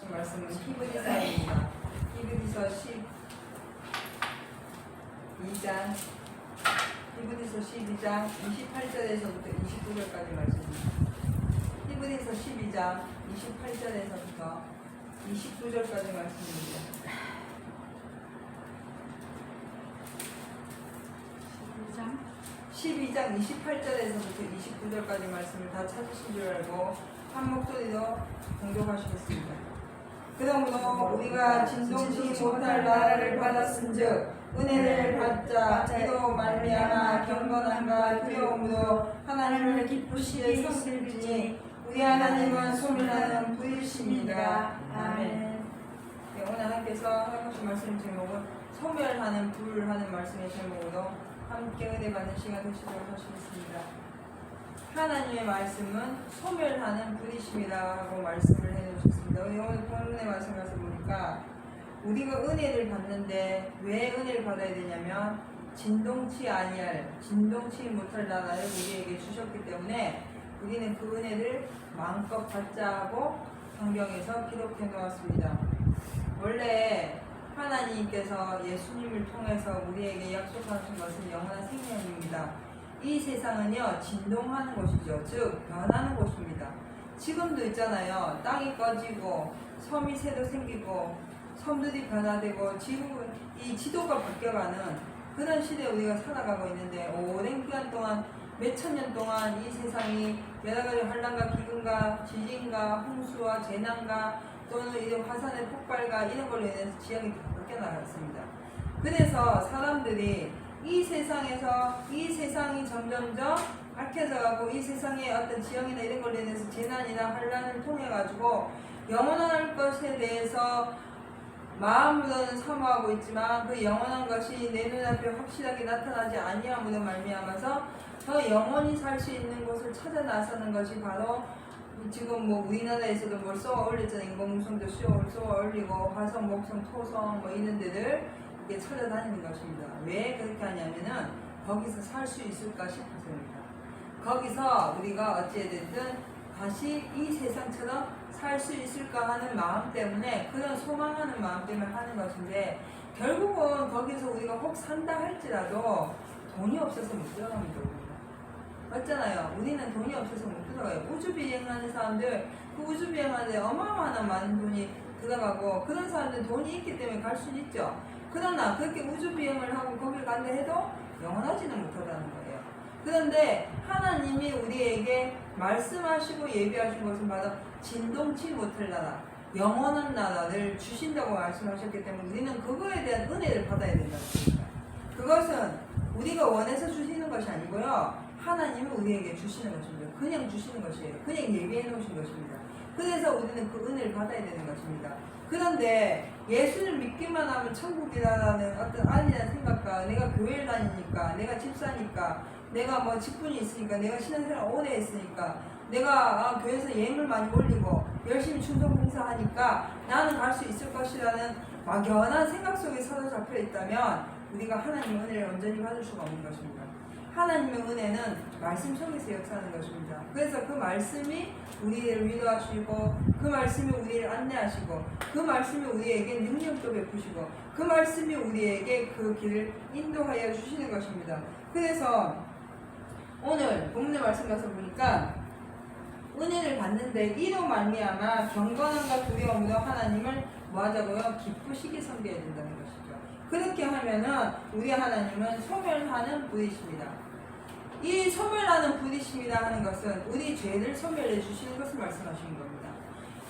하신 말씀은 히브리서입니다. 히브리서 12장 28절에서부터 29절까지 말씀입니다. 히브리서 12장 28절에서부터 29절까지 말씀입니다. 12장 28절에서부터 29절까지 말씀을 다 찾으신 줄 알고 한 목소리로 공독하시겠습니다. 그러므로 우리가 진동치 못할 나라를 받았은즉 은혜를 받자 이로 말미암아 경건함과 두려움으로 하나님을 기쁘시게 섬길지니 우리 하나님은 소멸하는 불이십니다. 아멘. 네, 오늘 하나님께서 하신 말씀 제목은 소멸하는 불 하는 말씀의 제목으로 함께 은혜 받는 시간 되시도록 하시겠습니다. 하나님의 말씀은 소멸하는 불이십니다 하고 말씀을 해주셨습니다. 오늘 본문의 말씀 가서 보니까 우리가 은혜를 받는데 왜 은혜를 받아야 되냐면 진동치 못할 나라를 우리에게 주셨기 때문에 우리는 그 은혜를 마음껏 받자 하고 성경에서 기록해 놓았습니다. 원래 하나님께서 예수님을 통해서 우리에게 약속하신 것은 영원한 생명입니다. 이 세상은요 진동하는 곳이죠. 즉 변하는 곳입니다. 지금도 있잖아요. 땅이 꺼지고 섬이 새로 생기고 섬들이 변화되고 이 지도가 바뀌어가는 그런 시대에 우리가 살아가고 있는데 오랜 기간 동안 몇천 년 동안 이 세상이 여러 가지 환란과 기근과 지진과 홍수와 재난과 또는 이런 화산의 폭발과 이런 걸로 인해서 지형이 다 바뀌어 나갔습니다. 그래서 사람들이 이 세상이 점점점 악해져 가고 이 세상의 어떤 지형이나 이런 걸로 인해서 재난이나 환란을 통해 가지고 영원할 것에 대해서 마음으로는 사모하고 있지만 그 영원한 것이 내 눈앞에 확실하게 나타나지 아니함으로 말미암아서 더 영원히 살 수 있는 곳을 찾아 나서는 것이 바로 지금 우리나라에서도 뭘 쏘아 올렸잖아요. 인공위성도 쏘아 올리고 화성, 목성, 토성 이런 데들 이게 찾아다니는 것입니다. 왜 그렇게 하냐면은 거기서 살 수 있을까 싶어서입니다. 거기서 우리가 어찌됐든 다시 이 세상처럼 살 수 있을까 하는 마음 때문에 그런 소망하는 마음 때문에 하는 것인데 결국은 거기서 우리가 혹 산다 할지라도 돈이 없어서 못 들어갑니다. 맞잖아요. 우리는 돈이 없어서 못 들어가요. 우주비행하는 사람들 그 우주비행하는데 어마어마한 많은 돈이 들어가고 그런 사람들은 돈이 있기 때문에 갈 수는 있죠. 그러나 그렇게 우주비행을 하고 거길 간다 해도 영원하지는 못하다는 거예요. 그런데 하나님이 우리에게 말씀하시고 예비하신 것은 바로 진동치 못할 나라, 영원한 나라를 주신다고 말씀하셨기 때문에 우리는 그거에 대한 은혜를 받아야 된다는 겁니다. 그것은 우리가 원해서 주시는 것이 아니고요. 하나님은 우리에게 주시는 것입니다. 그냥 주시는 것이에요. 그냥 예비해 놓으신 것입니다. 그래서 우리는 그 은혜를 받아야 되는 것입니다. 그런데 예수를 믿기만 하면 천국이라는 어떤 아니라는 생각과 내가 교회를 다니니까 내가 집사니까 내가 직분이 있으니까 내가 신앙생활 오래 했으니까 내가 교회에서 예물 많이 올리고 열심히 충성봉사하니까 나는 갈 수 있을 것이라는 막연한 생각 속에 사로잡혀 있다면 우리가 하나님의 은혜를 온전히 받을 수가 없는 것입니다. 하나님의 은혜는 말씀 속에서 역사하는 것입니다. 그래서 그 말씀이 우리를 위로하시고 그 말씀이 우리를 안내하시고 그 말씀이 우리에게 능력도 베푸시고 그 말씀이 우리에게 그 길을 인도하여 주시는 것입니다. 그래서 오늘 본문의 말씀 가서 보니까 은혜를 받는데 이로 말미암아 경건함과 두려움으로 하나님을 뭐하자고요? 기쁘시게 섬겨야 된다는 것이죠. 그렇게 하면은 우리 하나님은 소멸하는 분이십니다. 이 소멸하는 분이십니다 하는 것은 우리 죄를 소멸해 주시는 것을 말씀하시는 겁니다.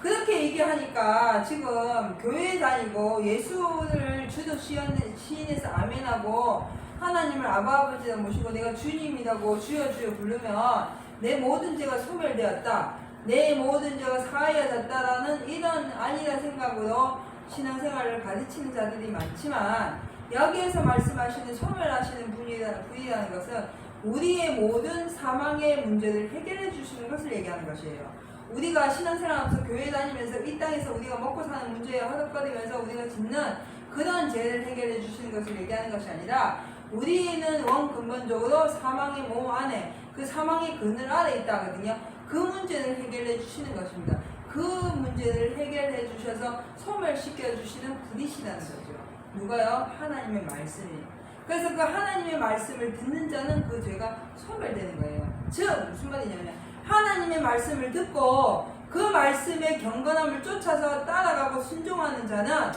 그렇게 얘기하니까 지금 교회에 다니고 예수를 주도 시인해서 아멘하고 하나님을 아버지라 모시고 내가 주님이라고 주여 주여 부르면 내 모든 죄가 소멸되었다, 내 모든 죄가 사하여졌다라는 이런 아니란 생각으로 신앙생활을 가르치는 자들이 많지만 여기에서 말씀하시는 소멸하시는 분이라는 것은 우리의 모든 사망의 문제를 해결해 주시는 것을 얘기하는 것이에요. 우리가 신앙생활하면서 교회 다니면서 이 땅에서 우리가 먹고 사는 문제에 허덕거리면서 우리가 짓는 그런 죄를 해결해 주시는 것을 얘기하는 것이 아니라 우리는 원근본적으로 사망의 몸 안에 그 사망의 그늘 아래 있다 하거든요. 그 문제를 해결해 주시는 것입니다. 그 문제를 해결해 주셔서 소멸시켜 주시는 분이시라는 거죠. 누가요? 하나님의 말씀이. 그래서 그 하나님의 말씀을 듣는 자는 그 죄가 소멸되는 거예요. 즉 무슨 말이냐면 하나님의 말씀을 듣고 그 말씀의 경건함을 쫓아서 따라가고 순종하는 자는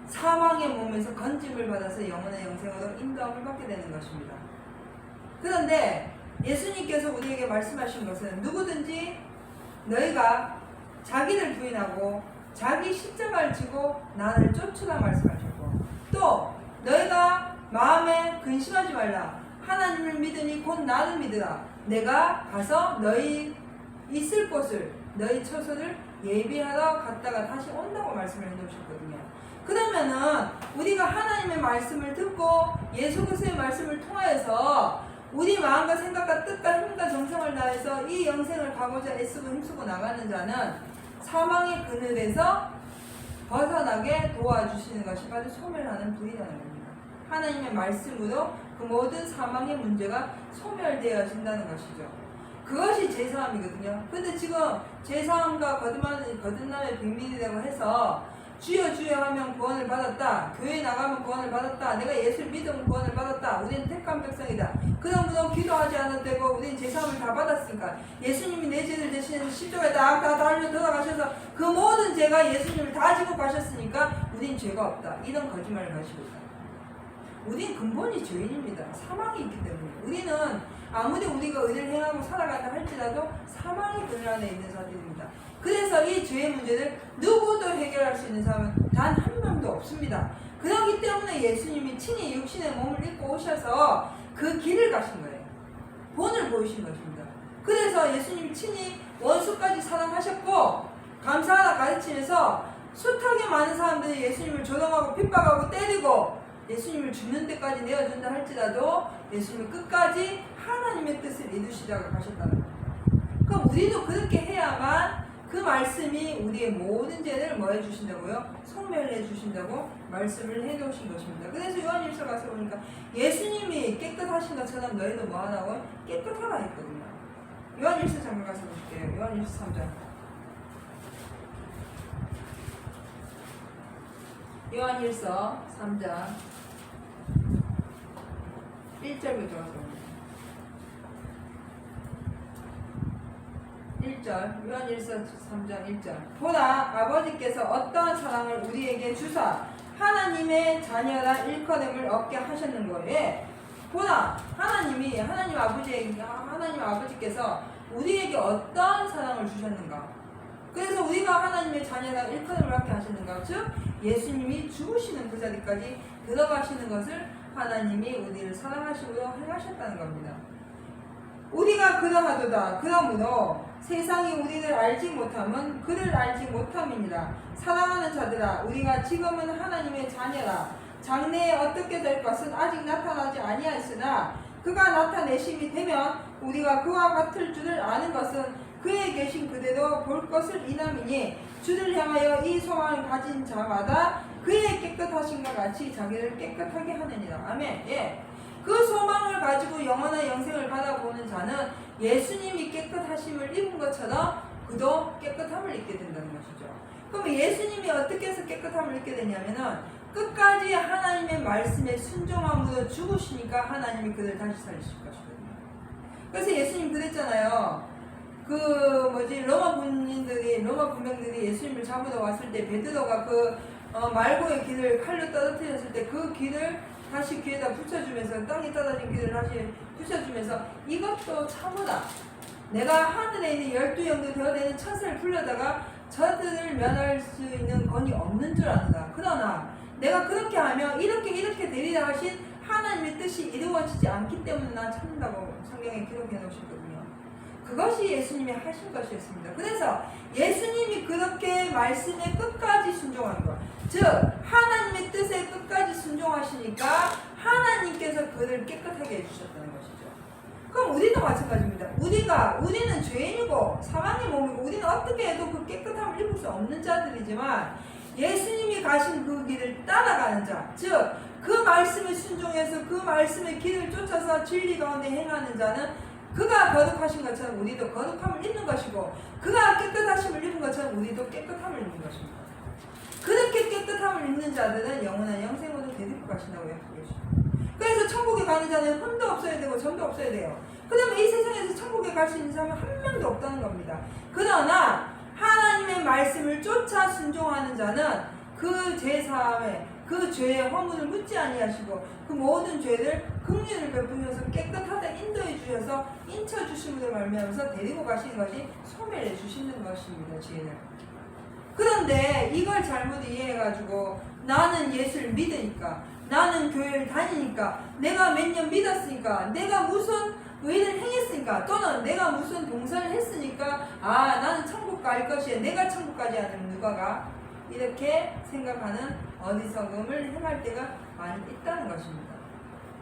사망의 몸에서 건짐을 받아서 영원의 영생으로 인도함을 받게 되는 것입니다. 그런데 예수님께서 우리에게 말씀하신 것은 누구든지 너희가 자기를 부인하고 자기 십자가를 지고 나를 쫓으라 말씀하셨고, 또 너희가 마음에 근심하지 말라. 하나님을 믿으니 곧 나를 믿으라. 내가 가서 너희 있을 곳을, 너희 처소를 예비하러 갔다가 다시 온다고 말씀을 해놓으셨거든요. 그러면은 우리가 하나님의 말씀을 듣고 예수 그리스도의 말씀을 통하여서 우리 마음과 생각과 뜻과 힘과 정성을 다해서 이 영생을 가고자 애쓰고 힘쓰고 나가는 자는 사망의 그늘에서 벗어나게 도와주시는 것이 바로 소멸하는 불이라는 겁니다. 하나님의 말씀으로 그 모든 사망의 문제가 소멸되어진다는 것이죠. 그것이 제사함이거든요. 근데 지금 제사함과 거듭남의 비밀이라고 해서 주여 주여 하면 구원을 받았다, 교회 나가면 구원을 받았다, 내가 예수를 믿으면 구원을 받았다, 우리는 택한 백성이다, 그러므로 기도하지 않아도 되고 우리는 제사함을 다 받았으니까 예수님이 내 죄를 대신해서 십자가에 다 달려 돌아가셔서 그 모든 죄가 예수님을 다 지고 가셨으니까 우리는 죄가 없다, 이런 거짓말을 가지고 있다. 우리는 근본이 죄인입니다. 사망이 있기 때문에. 우리는 아무리 우리가 의를 행하고 살아간다 할지라도 사망의 그늘 안에 있는 자들입니다. 그래서 이 죄의 문제를 누구도 해결할 수 있는 사람은 단 한 명도 없습니다. 그렇기 때문에 예수님이 친히 육신의 몸을 입고 오셔서 그 길을 가신 거예요. 본을 보이신 것입니다. 그래서 예수님이 친히 원수까지 사랑하셨고 감사하라 가르치면서 숱하게 많은 사람들이 예수님을 조롱하고 핍박하고 때리고 예수님을 죽는 데까지 내어준다 할지라도 예수님이 끝까지 하나님의 뜻을 이루시자고 하셨다는 거예요. 그럼 우리도 그렇게 해야만 그 말씀이 우리의 모든 죄를 뭐 해주신다고요? 소멸해 주신다고 말씀을 해놓으신 것입니다. 그래서 요한일서 가서 보니까 예수님이 깨끗하신 것처럼 너희도 뭐 하라고? 깨끗하라 했거든요. 요한일서 잠깐 가서 볼게요. 요한일서 3장. 요한일서 3장 1절부터 가서 1절, 요한일서 3장 1절. 보라, 아버지께서 어떠한 사랑을 우리에게 주사 하나님의 자녀라 일컬음을 얻게 하셨는거에, 보라, 하나님 아버지께서 우리에게 어떠한 사랑을 주셨는가. 그래서 우리가 하나님의 자녀라 일컬음을 얻게 하셨는가. 즉 예수님이 죽으시는 그 자리까지 들어가시는 것을 하나님이 우리를 사랑하시고 행하셨다는 겁니다. 우리가 그러하도다. 그러므로 세상이 우리를 알지 못함은 그를 알지 못함이니라. 사랑하는 자들아, 우리가 지금은 하나님의 자녀라. 장래에 어떻게 될 것은 아직 나타나지 아니하였으나 그가 나타내심이 되면 우리가 그와 같을 줄을 아는 것은 그에 계신 그대로 볼 것을 인함이니, 주를 향하여 이 소망을 가진 자마다 그의 깨끗하심과 같이 자기를 깨끗하게 하느니라. 아멘. 예. 그 소망을 가지고 영원한 영생을 받아보는 자는 예수님이 깨끗하심을 입은 것처럼 그도 깨끗함을 입게 된다는 것이죠. 그럼 예수님이 어떻게 해서 깨끗함을 입게 되냐면은 끝까지 하나님의 말씀에 순종함으로 죽으시니까 하나님이 그를 다시 살리실 것이거든요. 그래서 예수님 그랬잖아요. 로마 군병들이 예수님을 잡으러 왔을 때 베드로가 말고의 길을 칼로 떨어뜨렸을 때 그 길을 다시 귀에다 붙여주면서, 땅에 떨어진 길을 다시 붙여주면서 이것도 참으라. 내가 하늘에 있는 12영도 되어 되는 천사를 불러다가 저들을 면할 수 있는 권이 없는 줄 아는다. 그러나 내가 그렇게 하면 이렇게 되리라 하신 하나님의 뜻이 이루어지지 않기 때문에 난 참는다고 성경에 기록해 놓으셨거든요. 그것이 예수님이 하신 것이었습니다. 그래서 예수님이 그렇게 말씀에 끝까지 순종한 것, 즉 하나님의 뜻에 끝까지 순종하시니까 하나님께서 그를 깨끗하게 해주셨다는 것이죠. 그럼 우리도 마찬가지입니다. 우리는 죄인이고 사망의 몸이고 우리는 어떻게 해도 그 깨끗함을 입을 수 없는 자들이지만 예수님이 가신 그 길을 따라가는 자, 즉 그 말씀에 순종해서 그 말씀의 길을 쫓아서 진리 가운데 행하는 자는 그가 거룩하신 것처럼 우리도 거룩함을 입는 것이고 그가 깨끗하심을 입은 것처럼 우리도 깨끗함을 입는 것입니다. 그렇게 깨끗함을 입는 자들은 영원한 영생으로 데리고 가신다고 약속했습니다. 그래서 천국에 가는 자는 흠도 없어야 되고 점도 없어야 돼요. 그러면 이 세상에서 천국에 갈 수 있는 사람은 한 명도 없다는 겁니다. 그러나 하나님의 말씀을 쫓아 순종하는 자는 그 제사함에 그 죄의 허물을 묻지 아니하시고 그 모든 죄를 긍휼을 베푸셔서 깨끗하다 인도해 주셔서 인쳐 주심으로 말미암아서 데리고 가시는 것이 소멸해 주시는 것입니다. 죄를. 그런데 이걸 잘못 이해해가지고 나는 예수를 믿으니까 나는 교회를 다니니까 내가 몇 년 믿었으니까 내가 무슨 의를 행했으니까 또는 내가 무슨 동사를 했으니까 나는 천국 갈 것이야 내가 천국 가지 않으면 누가 가? 이렇게 생각하는 어리석음을 행할 때가 많이 있다는 것입니다.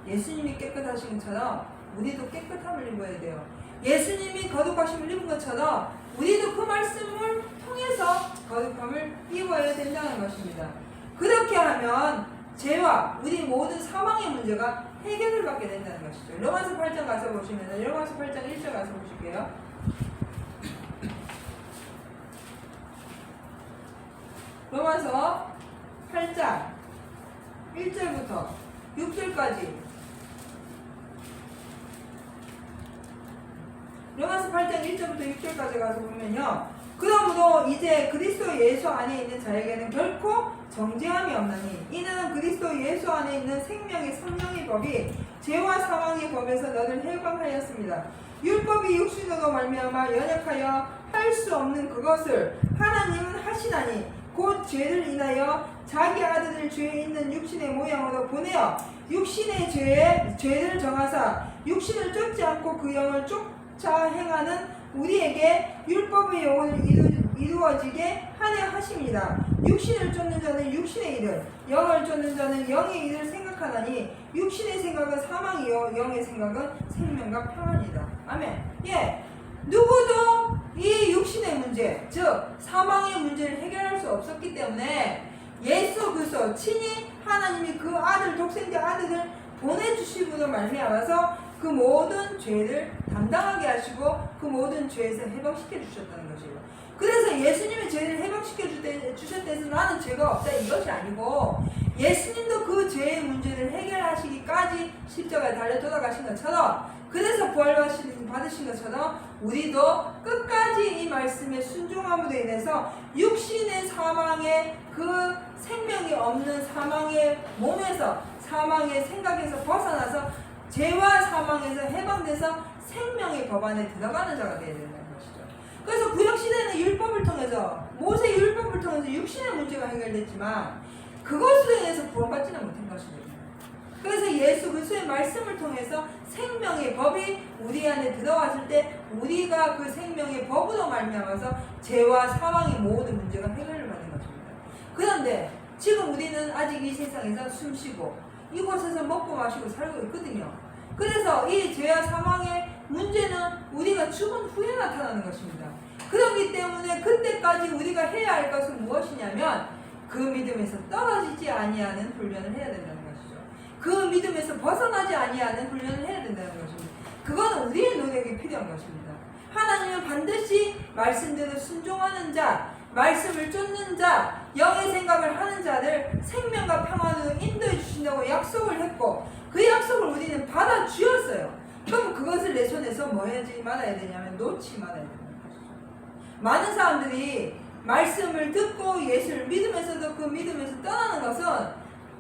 예수님이 깨끗하신 것처럼 우리도 깨끗함을 입어야 돼요. 예수님이 거룩하심을 입은 것처럼 우리도 그 말씀을 통해서 거룩함을 입어야 된다는 것입니다. 그렇게 하면 죄와 우리 모든 사망의 문제가 해결을 받게 된다는 것이죠. 로마서 8장 가서 보시면 로마서 8장 1절 가서 보실게요. 로마서 8장 1절부터 6절까지 로마서 8장 1절부터 6절까지 가서 보면요. 그러므로 이제 그리스도 예수 안에 있는 자에게는 결코 정죄함이 없나니 이는 그리스도 예수 안에 있는 생명의 성령의 법이 죄와 사망의 법에서 너를 해방하였습니다. 율법이 육신으로 말미암아 연약하여 할 수 없는 그것을 하나님은 하시나니 곧 죄를 인하여 자기 아들을 죄에 있는 육신의 모양으로 보내어 육신의 죄를 정하사 육신을 쫓지 않고 그 영을 쫓아 행하는 우리에게 율법의 영혼을 이루어지게 하려 하십니다. 육신을 쫓는 자는 육신의 일을, 영을 쫓는 자는 영의 일을 생각하나니 육신의 생각은 사망이요 영의 생각은 생명과 평안이다. 아멘. 예, 누구도 이 육신의 문제, 즉 사망의 문제를 해결할 수 없었기 때문에 예수 그리스도 친히 하나님이 그 아들 독생자 아들을 보내주심으로 말미암아서 그 모든 죄를 담당하게 하시고 그 모든 죄에서 해방시켜 주셨다는 것이에요. 그래서 예수님이 죄를 해방시켜 주셨다 해서 나는 죄가 없다 이것이 아니고 예수님도 그 죄의 문제를 해결하시기까지 십자가에 달려 돌아가신 것처럼 그래서 부활받으신 것처럼 우리도 끝까지 이 말씀에 순종함으로 인해서 육신의 사망의 그 생명이 없는 사망의 몸에서 사망의 생각에서 벗어나서 죄와 사망에서 해방돼서 생명의 법 안에 들어가는 자가 되어야 된다는 것이죠. 그래서 구약시대는 율법을 통해서 모세 율법을 통해서 육신의 문제가 해결됐지만 그것으로 인해서 구원받지는 못한 것입니다. 그래서 예수 그리스도의 말씀을 통해서 생명의 법이 우리 안에 들어왔을 때 우리가 그 생명의 법으로 말미암아서 죄와 사망의 모든 문제가 해결을 받는 것입니다. 그런데 지금 우리는 아직 이 세상에서 숨쉬고 이곳에서 먹고 마시고 살고 있거든요. 그래서 이 죄와 사망의 문제는 우리가 죽은 후에 나타나는 것입니다. 그렇기 때문에 그때까지 우리가 해야 할 것은 무엇이냐면 그 믿음에서 떨어지지 아니하는 훈련을 해야 된다는 것이죠. 그 믿음에서 벗어나지 아니하는 훈련을 해야 된다는 것입니다. 그건 우리의 노력이 필요한 것입니다. 하나님은 반드시 말씀대로 순종하는 자, 말씀을 쫓는 자, 영의 생각을 하는 자들 생명과 평안으로 인도해 주신다고 약속을 했고 그 약속을 우리는 받아 주었어요. 그럼 그것을 내 손에서 뭐 하지 말아야 되냐면 놓지 말아야 된다는 것이죠. 많은 사람들이 말씀을 듣고 예수를 믿으면서도 그 믿음에서 떠나는 것은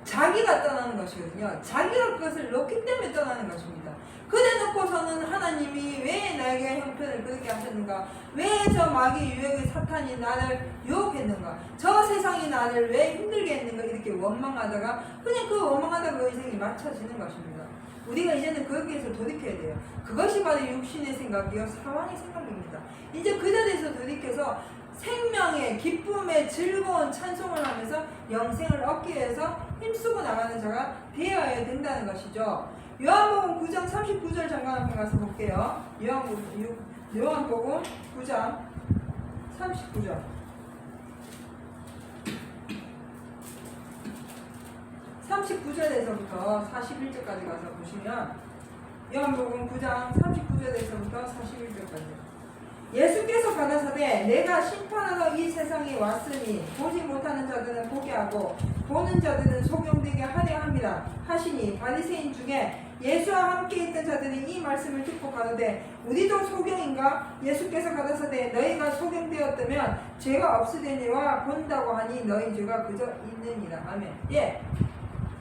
자기가 떠나는 것이거든요. 자기가 그것을 놓기 때문에 떠나는 것입니다. 그래 놓고서는 하나님이 왜 나에게 형편을 그렇게 하셨는가? 왜 저 마귀 유혹의 사탄이 나를 유혹했는가? 저 세상이 나를 왜 힘들게 했는가? 이렇게 원망하다가 그냥 그 원망하다가 그 인생이 맞춰지는 것입니다. 우리가 이제는 거기에서 돌이켜야 돼요. 그것이 바로 육신의 생각이요 사망의 생각입니다. 이제 그 자리에서 돌이켜서 생명의 기쁨의 즐거운 찬송을 하면서 영생을 얻기 위해서 힘쓰고 나가는 자가 되어야 된다는 것이죠. 요한복음 9장 39절 잠깐 한번 가서 볼게요. 요한복음 9장 39절 39절에서부터 41절까지 가서 보시면 요한복음 9장 39절에서부터 41절까지. 예수께서 가라사대 내가 심판하러 이 세상에 왔으니 보지 못하는 자들은 보게 하고 보는 자들은 소경되게 하려 합니다 하시니 바리새인 중에 예수와 함께 있던 자들이 이 말씀을 듣고 가로되 우리도 소경인가? 예수께서 가라사대 너희가 소경되었다면 죄가 없으되니와 본다고 하니 너희 죄가 그저 있느니라. 아멘.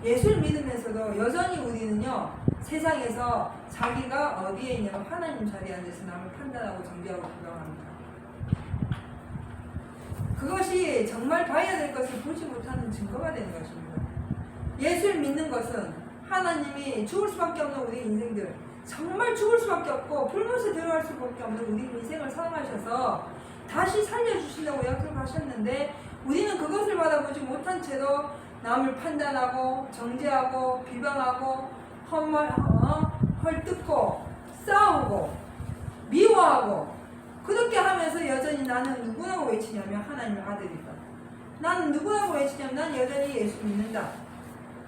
예수를 믿으면서도 여전히 우리는요 세상에서 자기가 어디에 있냐면 하나님 자리에 앉아서 남을 판단하고 정죄하고 비방합니다. 그것이 정말 봐야 될 것을 보지 못하는 증거가 되는 것입니다. 예수를 믿는 것은 하나님이 죽을 수밖에 없는 우리 인생들, 정말 죽을 수밖에 없고 불못에 들어갈 수밖에 없는 우리 인생을 사랑하셔서 다시 살려주신다고 약속하셨는데 우리는 그것을 받아보지 못한 채로 남을 판단하고 정죄하고 비방하고 헐뜯고 싸우고 미워하고 그렇게 하면서 여전히 나는 누구라고 외치냐면 하나님의 아들이다. 나는 누구라고 외치냐면 난 여전히 예수 믿는다.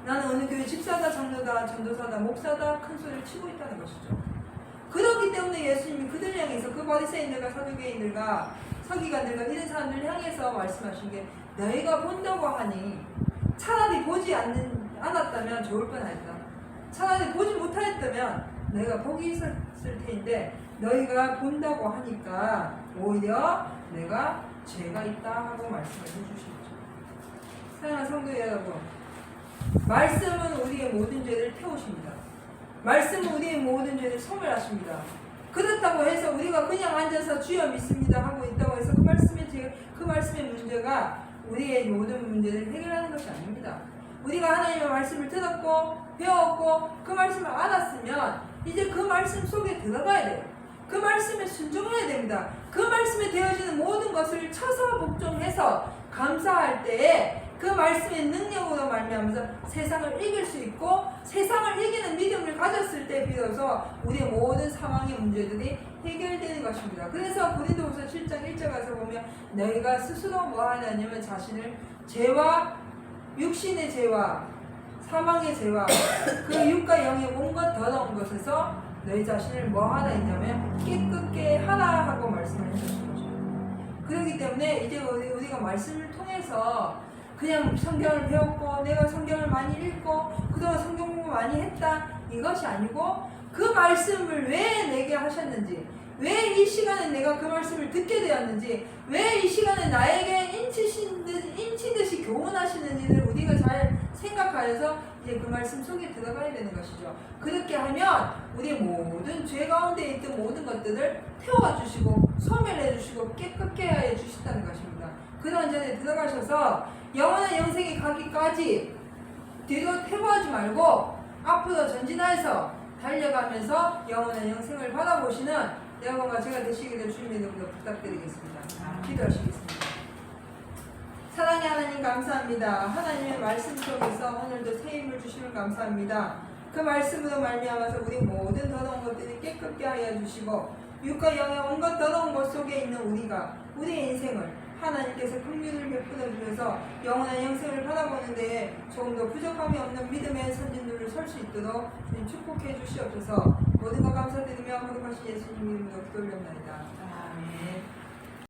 나는 어느 교회 집사다, 장로다, 전도사다, 목사다 큰 소리를 치고 있다는 것이죠. 그렇기 때문에 예수님이 그들 향해서 그 바리새인들과 사두개인들과 서기관들과 이런 사람들을 향해서 말씀하신 게 너희가 본다고 하니 차라리 보지 않았다면 좋을 뻔하였다. 차라리 보지 못하였다면 너희가 복이 있었을 텐데 너희가 본다고 하니까 오히려 내가 죄가 있다 하고 말씀을 해주시죠. 사랑하는 성도 여러분, 말씀은 우리의 모든 죄를 태우십니다. 말씀은 우리의 모든 죄를 소멸하십니다. 그렇다고 해서 우리가 그냥 앉아서 주여 믿습니다 하고 있다고 해서 그 말씀의 문제가 우리의 모든 문제를 해결하는 것이 아닙니다. 우리가 하나님의 말씀을 들었고 배웠고 그 말씀을 알았으면 이제 그 말씀 속에 들어가야 돼요. 그 말씀에 순종해야 됩니다. 그 말씀에 되어지는 모든 것을 쳐서 복종해서 감사할 때에 그 말씀의 능력으로 말미암아서 세상을 이길 수 있고 세상을 이기는 믿음을 가졌을 때 비로소 우리의 모든 상황의 문제들이 해결되는 것입니다. 그래서 고린도후서 7장 1절 가서 보면 너희가 스스로 뭐 하냐면 자신을 죄와 육신의 죄와 사망의 죄와 그 육과 영의 온갖 더러운 것에서 너희 자신을 뭐 하나 있냐면 깨끗게 하라 하고 말씀을 해주신 거죠. 그렇기 때문에 이제 우리가 말씀을 통해서 그냥 성경을 배웠고 내가 성경을 많이 읽고 그동안 성경 공부 많이 했다 이것이 아니고 그 말씀을 왜 내게 하셨는지 왜 이 시간에 내가 그 말씀을 듣게 되었는지 왜 이 시간에 나에게 인치듯이 교훈하시는지를 우리가 잘 생각하여서 이제 그 말씀 속에 들어가야 되는 것이죠. 그렇게 하면 우리의 모든 죄 가운데 있던 모든 것들을 태워주시고 소멸해주시고 깨끗게 해 주신다는 것입니다. 그런 전에 들어가셔서 영원한 영생에 가기까지 뒤로 퇴보하지 말고 앞으로 전진하여서 달려가면서 영원한 영생을 바라보시는 여러분과 제가 되시기를 주님의 이름으로 부탁드리겠습니다. 기도하시겠습니다. 사랑의 하나님 감사합니다. 하나님의 말씀 속에서 오늘도 새 힘을 주시면 감사합니다. 그 말씀으로 말미암아서 우리 모든 더러운 것들이 깨끗게 하여 주시고 육과 영의 온갖 더러운 것 속에 있는 우리의 인생을 하나님께서 긍휼을 베풀어 주셔서 영원한 영생을 바라보는 데에 조금 더 부족함이 없는 믿음의 선진들을 설 수 있도록 축복해 주시옵소서. 모든 것 감사드리며 거룩하신 예수님 이름으로 기도드립니다. 아멘.